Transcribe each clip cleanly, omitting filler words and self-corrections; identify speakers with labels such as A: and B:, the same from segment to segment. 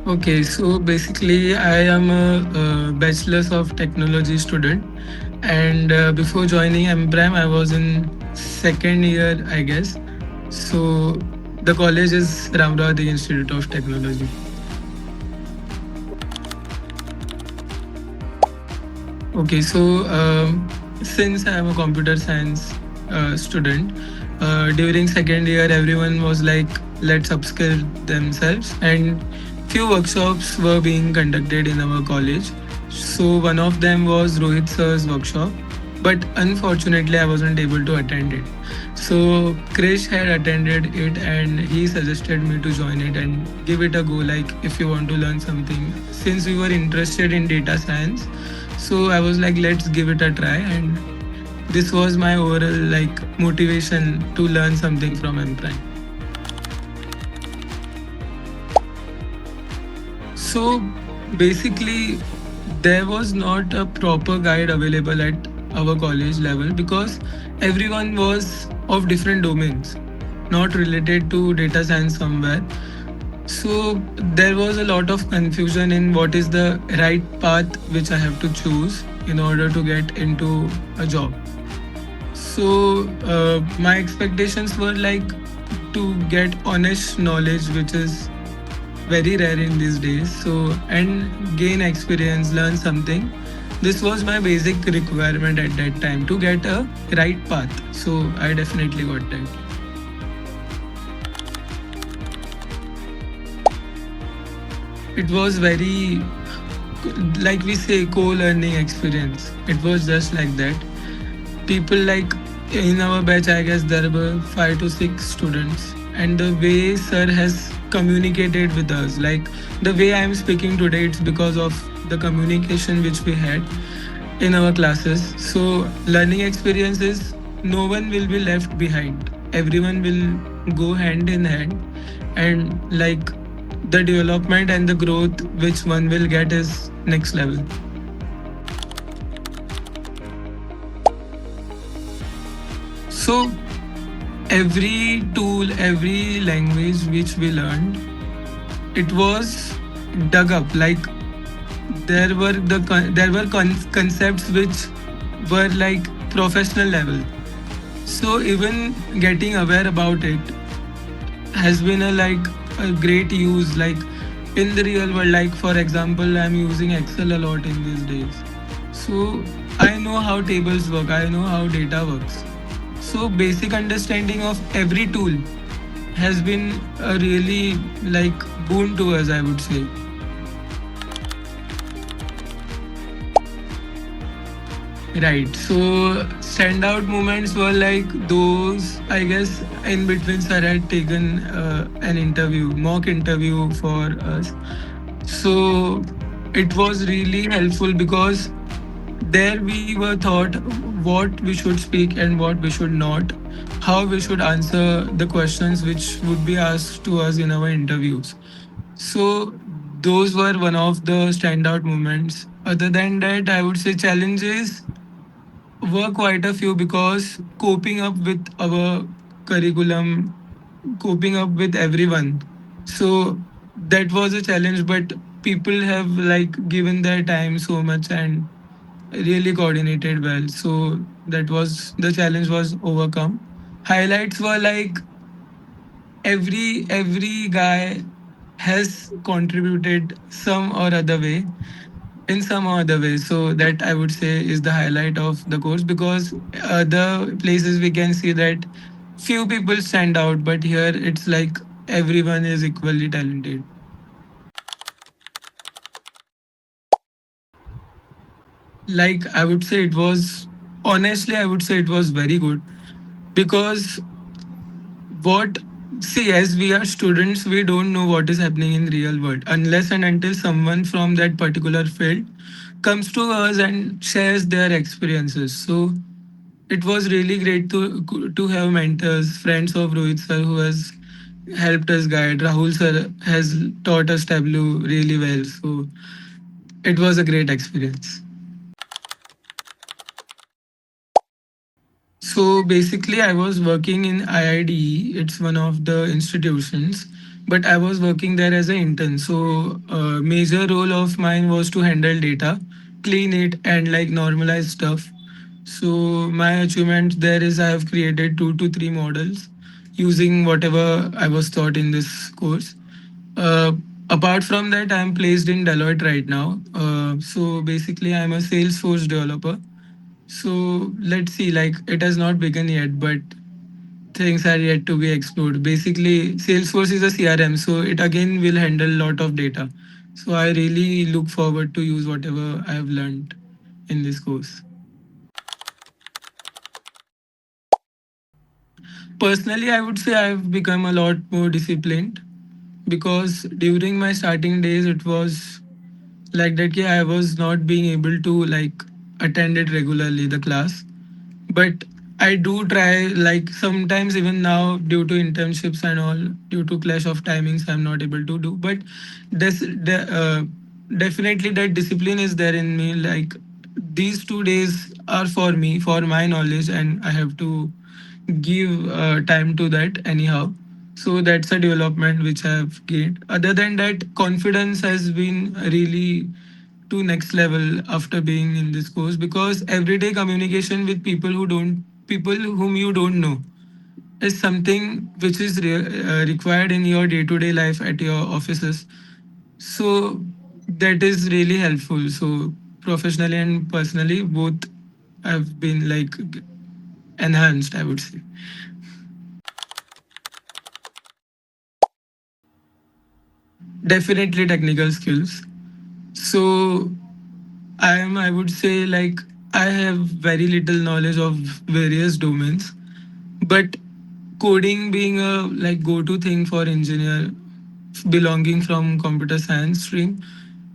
A: Okay, so basically, I am a bachelor's of technology student, and before joining Emprime, I was in second year, I guess. So the college is Ramravati Institute of Technology. Okay, so since I am a computer science student, during second year, everyone was like, let's upskill themselves, and few workshops were being conducted in our college. So one of them was Rohit sir's workshop, but unfortunately, I wasn't able to attend it. So Krish had attended it, and he suggested me to join it and give it a go. Like if you want to learn something, since we were interested in data science, so I was like, let's give it a try. And this was my overall like motivation to learn something from Emprime. So basically, there was not a proper guide available at our college level because everyone was of different domains, not related to data science somewhere. So there was a lot of confusion in what is the right path which I have to choose in order to get into a job. So my expectations were like to get honest knowledge, which is very rare in these days. So and gain experience, learn something. This was my basic requirement at that time to get a right path. So I definitely got that. It was very, like we say, co-learning experience. It was just like that. People like in our batch, I guess there were 5 to 6 students, and the way sir has communicated with us, like the way I am speaking today, it's because of the communication which we had in our classes. So learning experiences, no one will be left behind. Everyone will go hand in hand, and like the development and the growth which one will get is next level. So every tool, every language which we learned, it was dug up. Like there were concepts which were like professional level. So even getting aware about it has been a like a great use. Like in the real world, like for example, I'm using Excel a lot in these days. So I know how tables work. I know how data works. So basic understanding of every tool has been a really like boon to us, I would say. Right. So standout moments were like those, I guess, in between sir had taken an interview, mock interview for us. So it was really helpful because there we were taught what we should speak and what we should not, how we should answer the questions which would be asked to us in our interviews. So those were one of the standout moments. Other than that, I would say challenges were quite a few because coping up with our curriculum, coping up with everyone. So that was a challenge, but people have like given their time so much and really coordinated well. So that was the challenge was overcome. Highlights were like every guy has contributed some or other way in some or other way. So that I would say is the highlight of the course because other places we can see that few people stand out, but here it's like everyone is equally talented. Like I would say it was honestly I would say it was very good because what see as we are students we don't know what is happening in real world unless and until someone from that particular field comes to us and shares their experiences. So it was really great to have mentors, friends of Rohit sir who has helped us guide. Rahul sir has taught us Tableau really well. So it was a great experience. So basically, I was working in IIDE. It's one of the institutions, but I was working there as an intern. So major role of mine was to handle data, clean it, and like normalize stuff. So my achievement there is I have created 2 to 3 models using whatever I was taught in this course. Uh, Apart from that, I'm placed in Deloitte right now. So basically, I'm a Salesforce developer. So let's see, like it has not begun yet, but things are yet to be explored. Basically, Salesforce is a CRM, so it again will handle a lot of data. So I really look forward to use whatever I have learned in this course. Personally, I would say I've become a lot more disciplined because during my starting days, it was like that. Yeah, I was not being able to like attend it regularly, the class. But I do try, like sometimes even now due to internships and all, due to clash of timings, I'm not able to do. But this definitely that discipline is there in me. Like these 2 days are for me, for my knowledge, and I have to give time to that anyhow. So that's a development which I have gained. Other than that, confidence has been really to next level after being in this course, because everyday communication with people whom you don't know is something which is required in your day to day life at your offices. So that is really helpful. So professionally and personally, both have been like enhanced, I would say. Definitely technical skills. So I would say like I have very little knowledge of various domains, but coding being a like go-to thing for engineer belonging from computer science stream,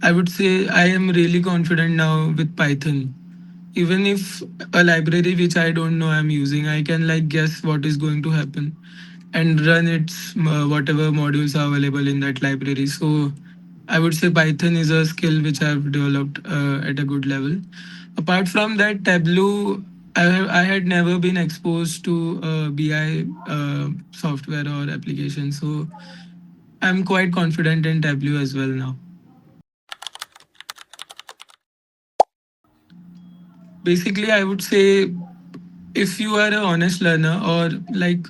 A: I would say I am really confident now with Python. Even if a library which I don't know I'm using, I can like guess what is going to happen and run its whatever modules are available in that library. So I would say Python is a skill which I've developed at a good level. Apart from that, Tableau, I had never been exposed to BI software or application. So I'm quite confident in Tableau as well now. Basically, I would say if you are an honest learner or like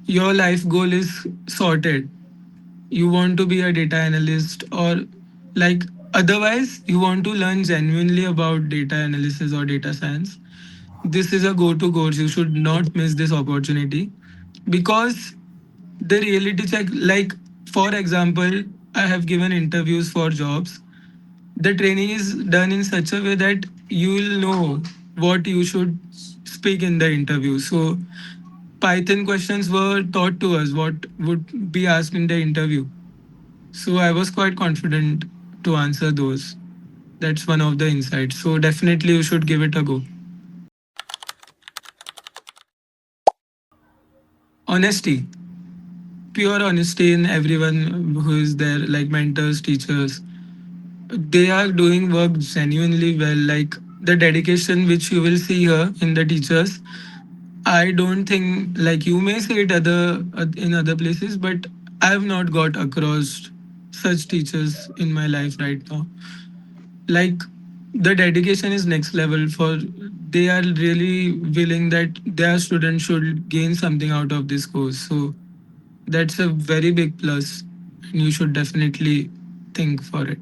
A: your life goal is sorted, you want to be a data analyst or like otherwise you want to learn genuinely about data analysis or data science, this is a go to course. You should not miss this opportunity because the reality check, like for example, I have given interviews for jobs. The training is done in such a way that you will know what you should speak in the interview. So Python questions were taught to us what would be asked in the interview. So I was quite confident to answer those. That's one of the insights. So definitely you should give it a go. Honesty, pure honesty in everyone who is there, like mentors, teachers. They are doing work genuinely well. Like the dedication which you will see here in the teachers, I don't think like you may see it other in other places, but I have not got across such teachers in my life right now. Like the dedication is next level for they are really willing that their students should gain something out of this course. So that's a very big plus and you should definitely think for it.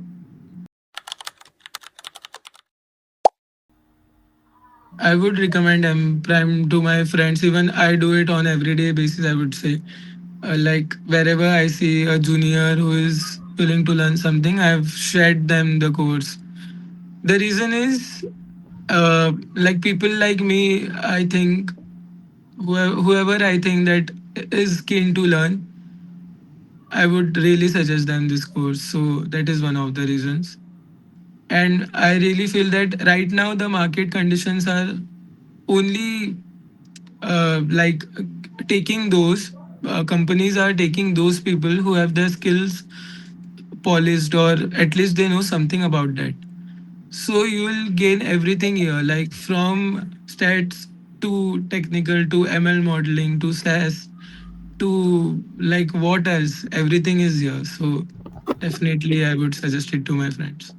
A: I would recommend Emprime to my friends. Even I do it on everyday basis, I would say. Like wherever I see a junior who is willing to learn something, I've shared them the course. The reason is like people like me, I think whoever I think that is keen to learn, I would really suggest them this course. So that is one of the reasons. And I really feel that right now the market conditions are only like taking those companies are taking those people who have their skills polished or at least they know something about that. So you will gain everything here, like from stats to technical to ML modeling to SaaS to like what else? Everything is here. So definitely I would suggest it to my friends.